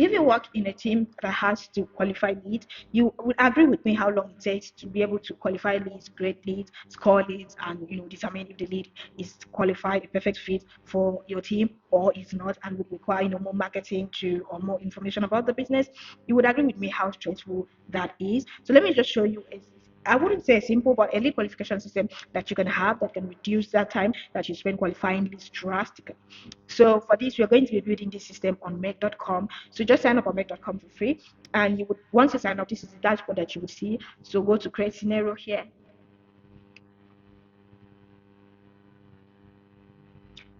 if you work in a team that has to qualify leads, you would agree with me how long it takes to be able to qualify leads, grade leads, score leads, and determine if the lead is qualified, a perfect fit for your team or is not, and would require more marketing to or more information about the business. You would agree with me how stressful that is. So let me just show you I wouldn't say simple, but a lead qualification system that you can have that can reduce that time that you spend qualifying leads drastically. So for this, we're going to be building this system on make.com. So just sign up on make.com for free. And you would once you sign up, this is the dashboard that you would see. So go to create scenario here.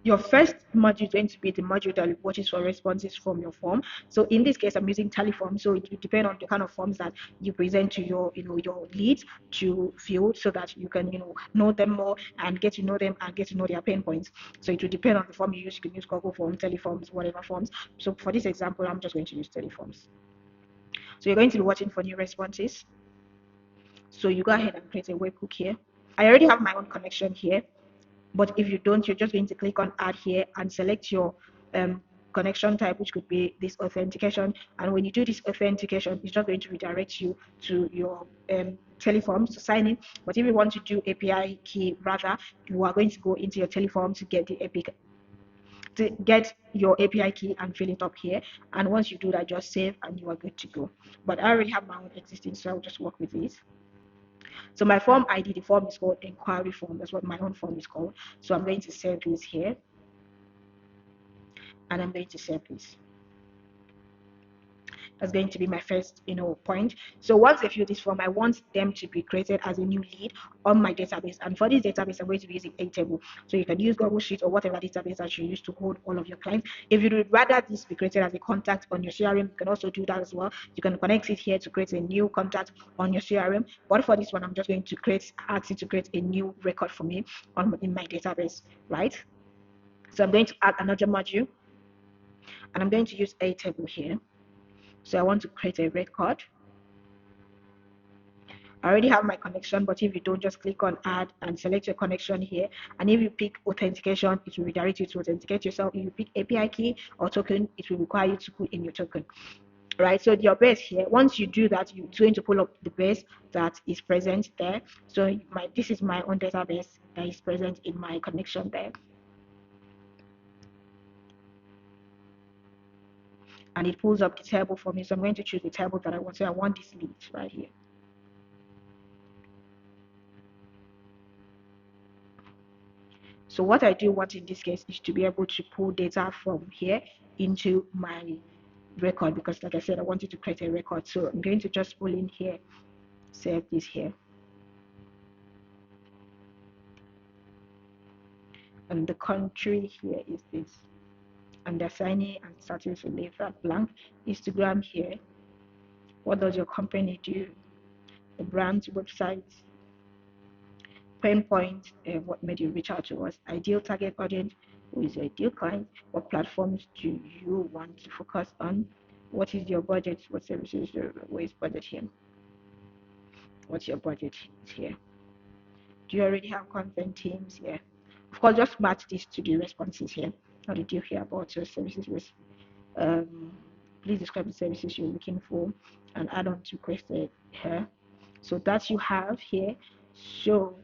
Your first module is going to be the module that watches for responses from your form. So in this case, I'm using Teleform. So it will depend on the kind of forms that you present to your your leads to fill, so that you can know them more and get to know them and get to know their pain points. So it will depend on the form you use. You can use Google Form, Teleforms, whatever forms. So for this example, I'm just going to use Teleforms. So you're going to be watching for new responses. So you go ahead and create a webhook here. I already have my own connection here. But if you don't, you're just going to click on add here and select your connection type, which could be this authentication. And when you do this authentication, it's just going to redirect you to your Teleform to sign in. But if you want to do API key, rather, you are going to go into your Teleform to get the your API key and fill it up here. And once you do that, just save and you are good to go. But I already have my own existing, so I'll just work with this. So my form ID, the form is called inquiry form. That's what my own form is called. So I'm going to save this here. And I'm going to save this. That's going to be my first point. So once I fill this form, I want them to be created as a new lead on my database. And for this database, I'm going to be using Airtable. So you can use Google Sheets or whatever database that you use to hold all of your clients. If you would rather this be created as a contact on your CRM, you can also do that as well. You can connect it here to create a new contact on your CRM. But for this one, I'm just going to ask it to create a new record for me in my database, right? So I'm going to add another module, and I'm going to use Airtable here. So I want to create a record. I already have my connection, but if you don't, just click on add and select your connection here. And if you pick authentication, it will redirect you to authenticate yourself. If you pick API key or token, it will require you to put in your token. Right, so your base here, once you do that, you're going to pull up the base that is present there. So this is my own database that is present in my connection there. And it pulls up the table for me. So I'm going to choose the table that I want. So I want this lead right here. So what I do want in this case is to be able to pull data from here into my record, because like I said, I wanted to create a record. So I'm going to just pull in here, save this here. And the country here is this. And the signing and status will leave that blank. Instagram here. What does your company do? The brand's website. Pain point, what made you reach out to us? Ideal target audience, who is your ideal client? What platforms do you want to focus on? What is your budget? What services? Where is budget here? What's your budget here? Do you already have content teams here? Of course, just match this to the responses here. How did you hear about your services? Please describe the services you're looking for and add on to requested here. So that you have here. So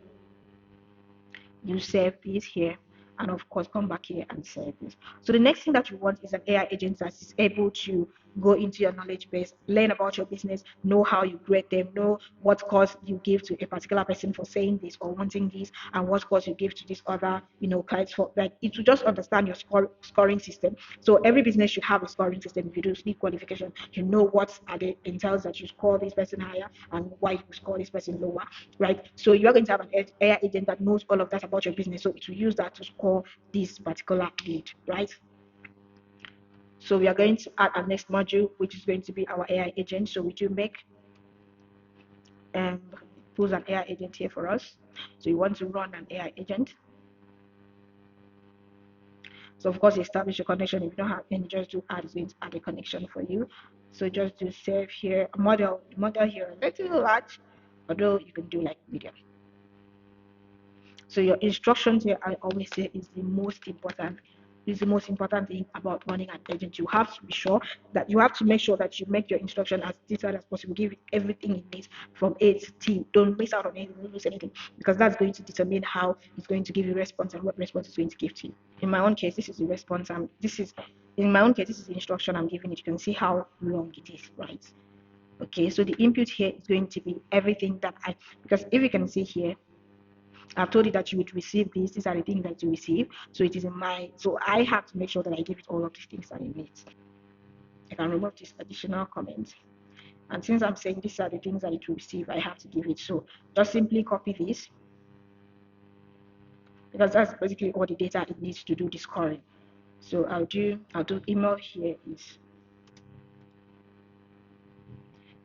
you save this here, and of course come back here and save this. So the next thing that you want is an AI agent that is able to go into your knowledge base, learn about your business, know how you grade them, know what course you give to a particular person for saying this or wanting this, and what course you give to this other clients for. Like, it will just understand your scoring system. So every business should have a scoring system. If you do speak qualification, you know what are the entails that you score this person higher and why you score this person lower, right? So you are going to have an AI agent that knows all of that about your business, so it will use that to score this particular lead, right? So we are going to add our next module, which is going to be our AI agent. So we do make pulls an AI agent here for us. So you want to run an AI agent. So of course, establish a connection. If you don't have any, just do add. It's going to add a connection for you. So just do save here. Model here a little large, although you can do like medium. So your instructions here, I always say, is the most important is the most important thing about running an agent. You have to be sure that you have to make sure that you make your instruction as detailed as possible. Give it everything it needs from A to T. Don't miss out on anything, don't lose anything, because that's going to determine how it's going to give you response and what response is going to give to you. In my own case, this is the response. This is the instruction I'm giving it. You can see how long it is, right? Okay, so the input here is going to be everything that because if you can see here, I've told you that you would receive this. These are the things that you receive. So it is in my, so I have to make sure that I give it all of these things that it needs. I can remove this additional comment. And since I'm saying these are the things that it will receive, I have to give it. So just simply copy this, because that's basically all the data it needs to do the scoring. So I'll do email here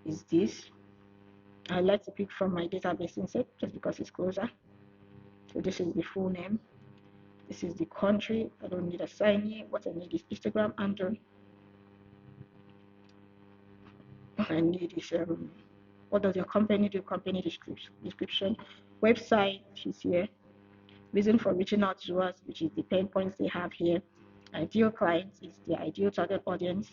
is this. I like to pick from my database instead, just because it's closer. So this is the full name. This is the country. I don't need a signee. What I need is Instagram handle. I need is what does your company do? Company description. Website is here. Reason for reaching out to us, which is the pain points they have here. Ideal clients is the ideal target audience.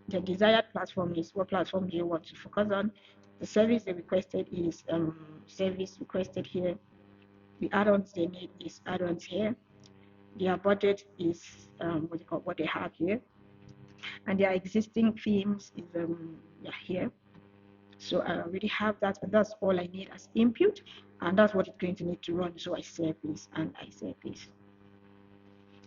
The desired platform is what platform do you want to focus on. The service they requested is service requested here. The add-ons they need is add-ons here. Their budget is what they have here, and their existing themes is here. So I already have that, and that's all I need as input, and that's what it's going to need to run. So I save this and I save this.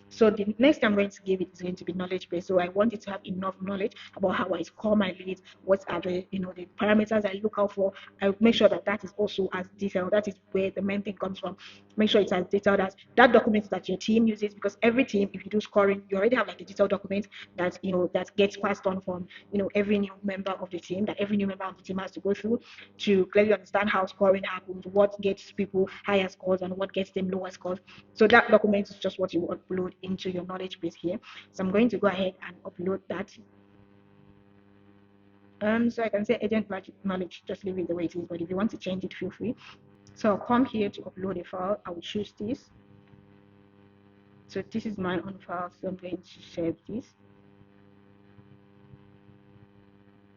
So the next I'm going to give it is going to be knowledge base. So I want it to have enough knowledge about how I score my leads, what are the the parameters I look out for. I make sure that that is also as detailed. That is where the main thing comes from. Make sure it's as detailed as that document that your team uses, because every team, if you do scoring, you already have like a detailed document that that gets passed on from every new member of the team, that every new member of the team has to go through to clearly understand how scoring happens, what gets people higher scores and what gets them lower scores. So that document is just what you upload into your knowledge base here. So I'm going to go ahead and upload that. So I can say agent knowledge, just leave it the way it is, but if you want to change it, feel free. So I'll come here to upload a file. I will choose this. So this is my own file, so I'm going to save this.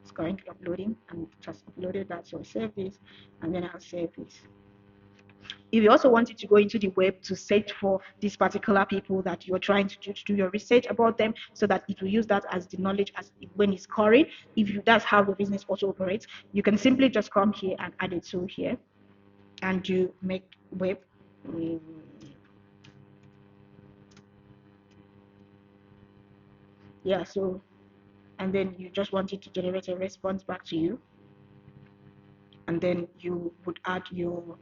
It's currently uploading, and just uploaded that, so I'll save this, and then I'll save this. If you also wanted to go into the web to search for these particular people that you're trying to do your research about them, so that it will use that as the knowledge as when it's scoring, that's how the business also operates, you can simply just come here and add it to here and do make web. Yeah, so, and then you just want it to generate a response back to you, and then you would add your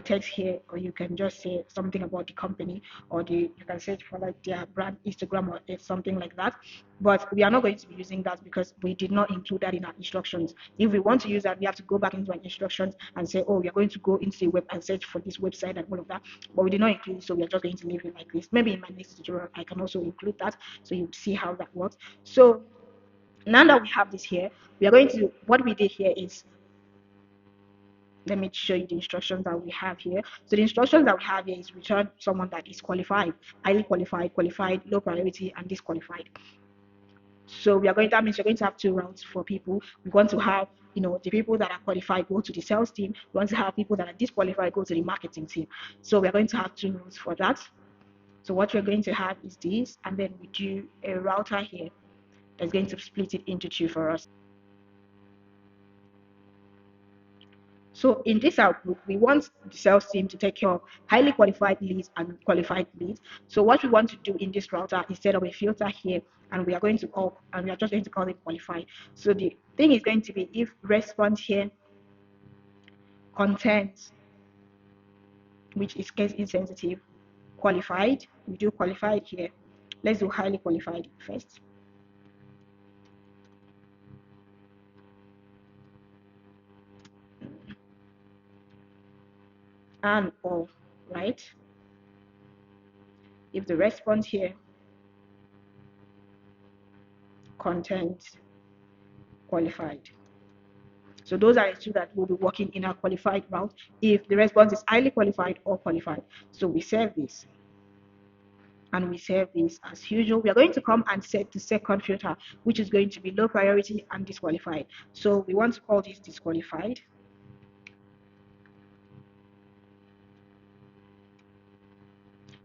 text here, or you can just say something about the company, or you can search for like their brand Instagram or something like that. But we are not going to be using that because we did not include that in our instructions. If we want to use that, we have to go back into our instructions and say, oh, we are going to go into the web and search for this website and all of that, but we did not include it, so we are just going to leave it like this. Maybe in my next tutorial I can also include that, so you see how that works. So now that we have this here, we are going to, what we did here is, let me show you the instructions that we have here. So the instructions that we have here is return someone that is qualified, highly qualified, qualified, low priority, and disqualified. So that means you're going to have two routes for people. We want to have the people that are qualified go to the sales team. We want to have people that are disqualified go to the marketing team. So we're going to have two routes for that. So what we're going to have is this, and then we do a router here that's going to split it into two for us. So in this output, we want the sales team to take care of highly qualified leads and qualified leads. So what we want to do in this router is set up a filter here, and we are just going to call it qualified. So the thing is going to be, if response here contains, which is case insensitive, qualified, we do qualified here. Let's do highly qualified first. And or, right? If the response here contains qualified. So those are the two that will be working in our qualified route if the response is highly qualified or qualified. So we save this. and we save this as usual. We are going to come and set the second filter, which is going to be low priority and disqualified. So we want to call this disqualified.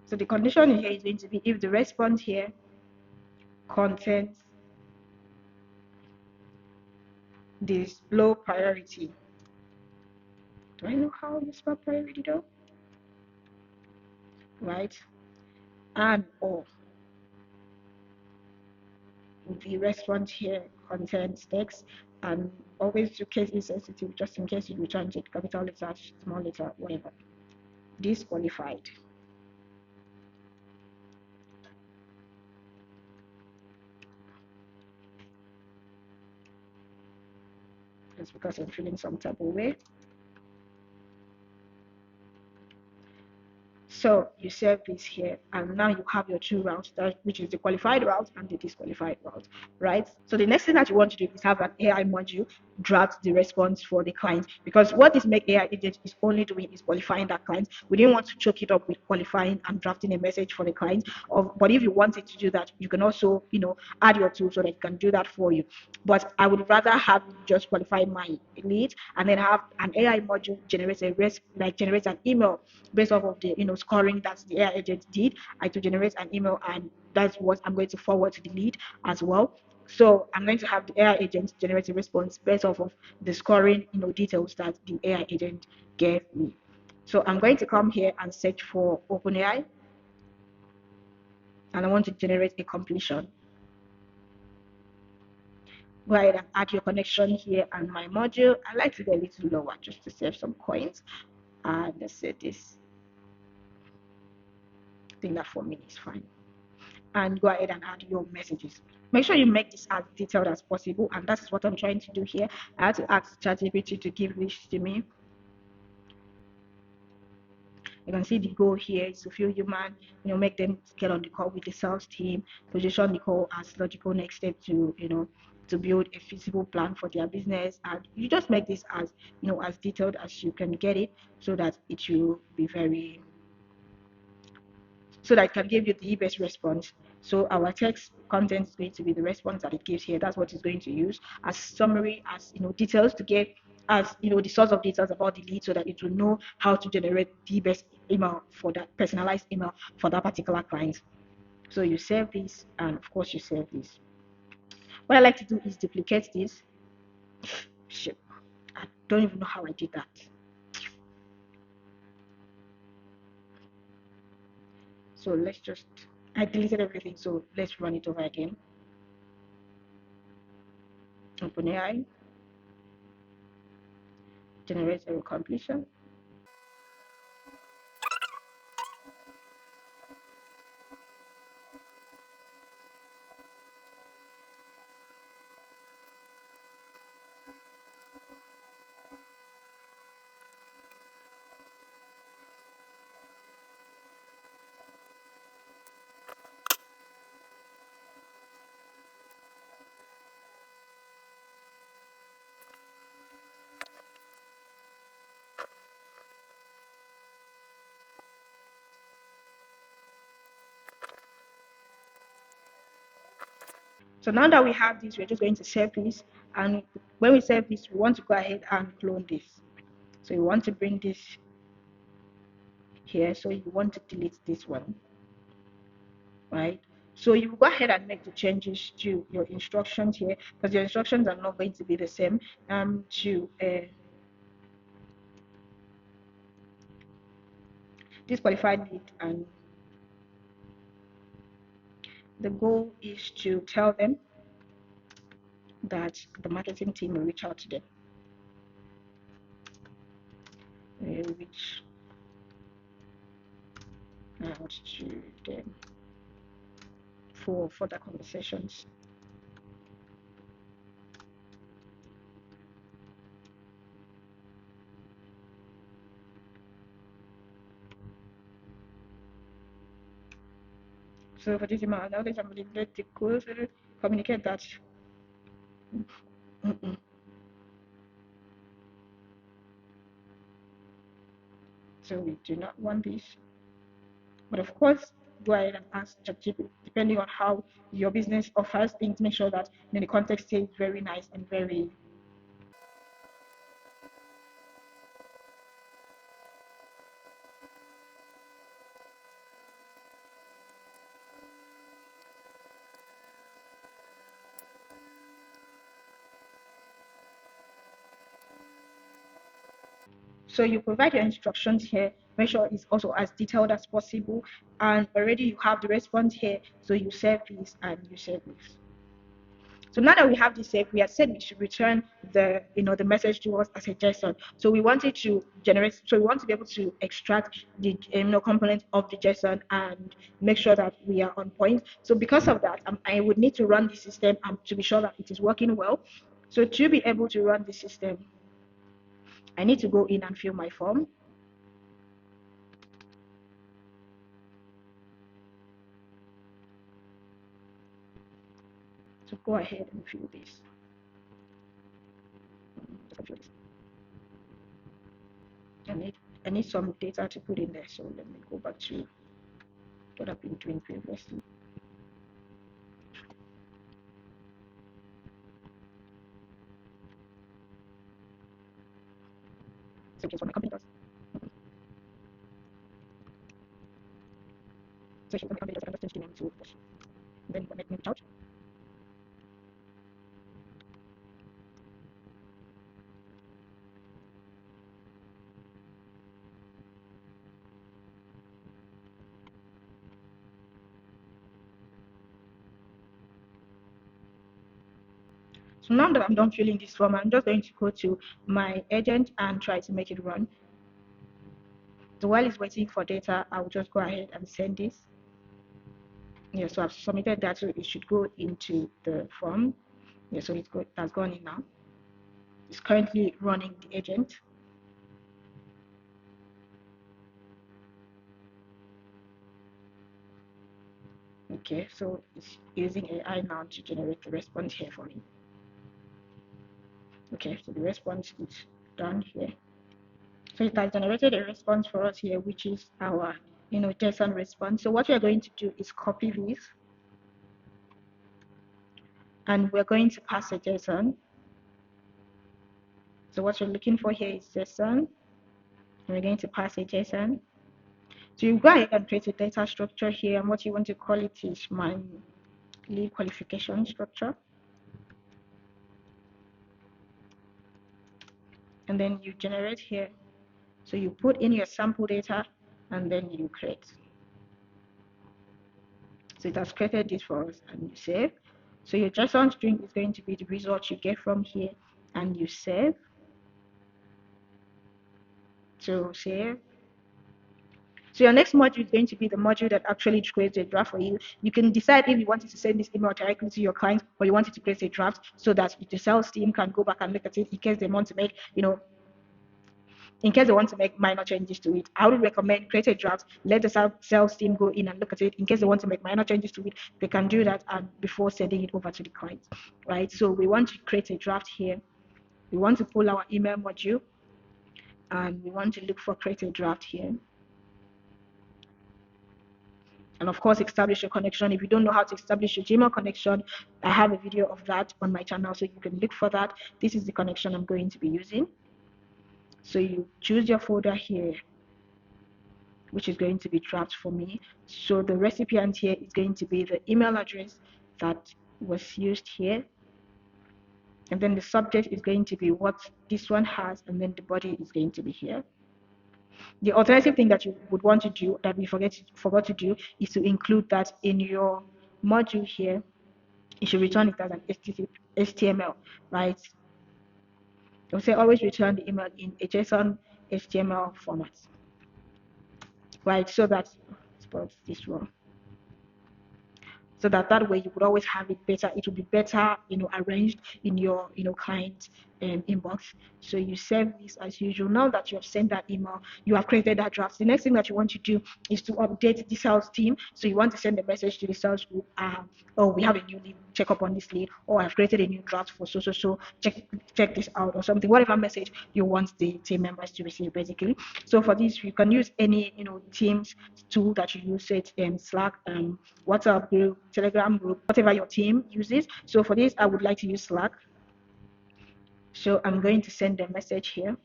So the condition here is going to be if the response here contains this low priority. Do I know how you spell priority though? Right? And or the response here contains text, and always do case insensitive just in case you return it capital letter, small letter, whatever. Disqualified. It's because I'm feeling some type of way. So you save this here, and now you have your two routes, which is the qualified route and the disqualified route, right? So the next thing that you want to do is have an AI module draft the response for the client, because what this make AI agent is only doing is qualifying that client. We didn't want to choke it up with qualifying and drafting a message for the client. But if you wanted to do that, you can also, add your tool so that it can do that for you. But I would rather have just qualify my lead and then have an AI module generate generate an email based off of the scoring that the AI agent did. I to generate an email, and that's what I'm going to forward to the lead as well. So I'm going to have the AI agent generate a response based off of the scoring details that the AI agent gave me. So I'm going to come here and search for OpenAI, and I want to generate a completion. Go ahead and add your connection here and my module. I like to get a little lower just to save some coins. And let's say this. I think that for me is fine. And go ahead and add your messages. Make sure you make this as detailed as possible, and that is what I'm trying to do here. I had to ask ChatGPT to give this to me. You can see the goal here is to feel human, make them get on the call with the sales team, position the call as logical next step to build a feasible plan for their business. And you just make this as, as detailed as you can get it, so that it will be so that it can give you the best response. So our text content is going to be the response that it gives here. That's what it's going to use as summary, as details to get as the source of details about the lead, so that it will know how to generate the best email for that personalized email for that particular client. So you save this, and of course you save this. What I like to do is duplicate this. Shit, I don't even know how I did that. So let's just, I deleted everything, so let's run it over again. OpenAI, generate a completion. So now that we have this, we're just going to save this. And when we save this, we want to go ahead and clone this. So you want to bring this here. So you want to delete this one, right? So you go ahead and make the changes to your instructions here, because your instructions are not going to be the same. To disqualified lead, and the goal is to tell them that the marketing team will reach out to them. Reach out to them for further conversations. So for this amount, now that I'm going to communicate that. So we do not want this. But of course, go ahead and ask ChatGPT, depending on how your business offers things, make sure that the context stays very nice and very. So you provide your instructions here, make sure it's also as detailed as possible, and already you have the response here, so you save this and you save this. So now that we have this saved, we had said we should return the message to us as a JSON. So we wanted to generate, so we want to be able to extract the component of the JSON and make sure that we are on point. So because of that, I would need to run the system to be sure that it is working well. So to be able to run the system, I need to go in and fill my form. So go ahead and fill this. I need some data to put in there. So let me go back to what I've been doing previously. So here's what my company does. So here's what my company does. I can just change the name to this. Then let me reach out. So now that I'm done filling this form, I'm just going to go to my agent and try to make it run. So while it's waiting for data, I'll just go ahead and send this. Yeah, so I've submitted that, so it should go into the form. Yeah, so that's gone in now. It's currently running the agent. Okay, so it's using AI now to generate the response here for me. Okay, so the response is done here. So it has generated a response for us here, which is our JSON response. So what we're going to do is copy this, and we're going to pass a JSON. So what you're looking for here is JSON, and we're going to pass a JSON. So you go ahead and create a data structure here, and what you want to call it is my lead qualification structure. And then you generate here. So you put in your sample data, and then you create. So it has created this for us, and you save. So your JSON string is going to be the result you get from here, and you save. So save. So your next module is going to be the module that actually creates a draft for you. You can decide if you wanted to send this email directly to your client, or you wanted to create a draft so that the sales team can go back and look at it in case they want to make, in case they want to make minor changes to it. I would recommend create a draft, let the sales team go in and look at it. In case they want to make minor changes to it, they can do that before sending it over to the client, right? So we want to create a draft here. We want to pull our email module, and we want to look for create a draft here. And of course, establish your connection. If you don't know how to establish your Gmail connection, I have a video of that on my channel, so you can look for that. This is the connection I'm going to be using. So you choose your folder here, which is going to be draft for me. So the recipient here is going to be the email address that was used here. And then the subject is going to be what this one has, and then the body is going to be here. The alternative thing that you would want to do that we forgot to do is to include that in your module here. You should return it as an HTML, right? You'll say always return the email in a JSON HTML format, right? So that this one. So that way you would always have it better. It will be better, arranged in your, client inbox. So you save this as usual. Now that you have sent that email, you have created that draft. The next thing that you want to do is to update the sales team. So you want to send a message to the sales group, oh, we have a new lead, check up on this lead, or I've created a new draft for so, check this out, or something, whatever message you want the team members to receive, basically. So for this, you can use any Teams tool that you use, it Slack, WhatsApp group, Telegram group, whatever your team uses. So for this, I would like to use Slack. So I'm going to send a message here.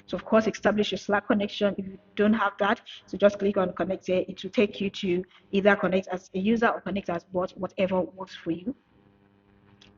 So of course, establish your Slack connection. If you don't have that, so just click on connect here. It will take you to either connect as a user or connect as bot, whatever works for you.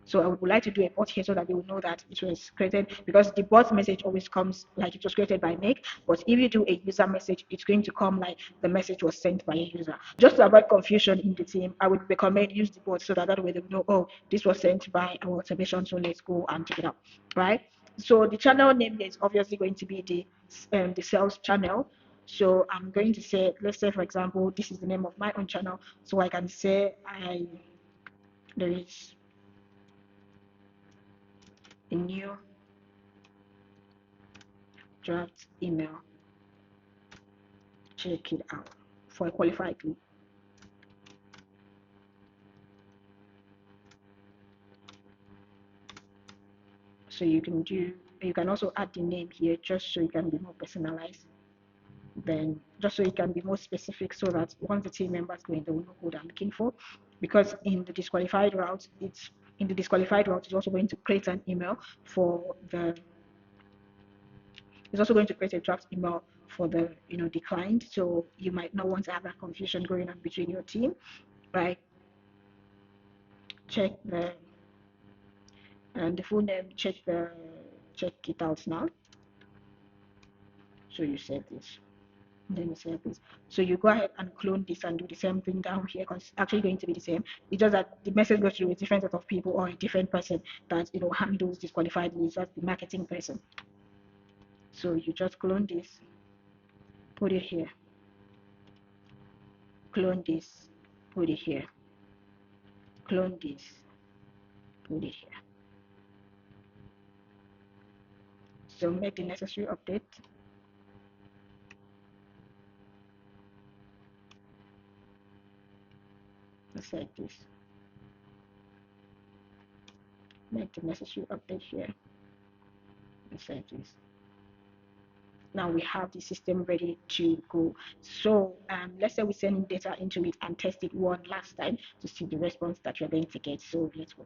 So I would like to do a bot here so that they will know that it was created, because the bot message always comes like it was created by Meg. But if you do a user message, it's going to come like the message was sent by a user. Just to avoid confusion in the team, I would recommend use the bot so that way they will know, oh, this was sent by our automation, so let's go and check it out, right? So the channel name is obviously going to be the sales channel. So I'm going to say, let's say for example, this is the name of my own channel. So I can say there is a new draft email, check it out, for a qualified lead. So you can also add the name here just so it can be more personalized, then just so it can be more specific, so that once the team members go in, they will know who they're looking for. Because in the disqualified route, it's also going to create an email for the it's also going to create a draft email for the declined. So you might not want to have that confusion going on between your team, right? Check the full name, check it out now. So you save this, then you save this. So you go ahead and clone this and do the same thing down here, because it's actually going to be the same. It's just that the message goes to a different set of people or a different person that handles disqualified leads. That's the marketing person. So you just clone this, put it here, clone this, put it here, clone this, put it here. So make the necessary update. Just like this. Make the necessary update here. Just like this. Now we have the system ready to go. So let's say we send in data into it and test it one last time to see the response that you're going to get. So let's go.